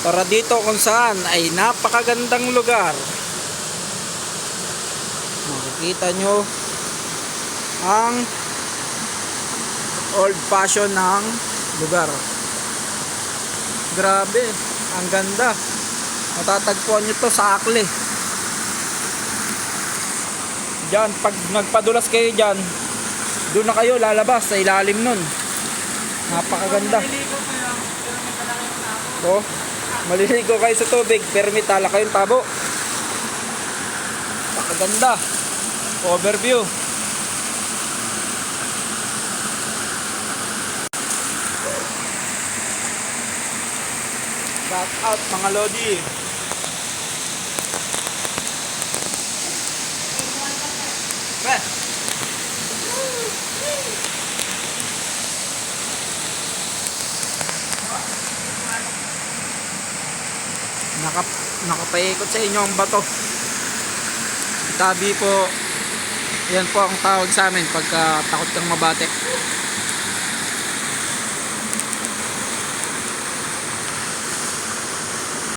para dito kung saan ay napakagandang lugar. Makikita nyo ang old fashion ng lugar. Grabe, ang ganda. Matatagpuan nyo to sa Akli. Diyan, pag nagpadulas kayo dyan, doon na kayo lalabas sa ilalim nun. Napakaganda. So, maliligo kayo sa tubig pero may tala kayong tabo. Napakaganda. Overview. Shout out mga lodi. Nakapaikot sa inyo ang bato. Tabi po. Yan po ang tawag sa amin pagka takot kang mabate.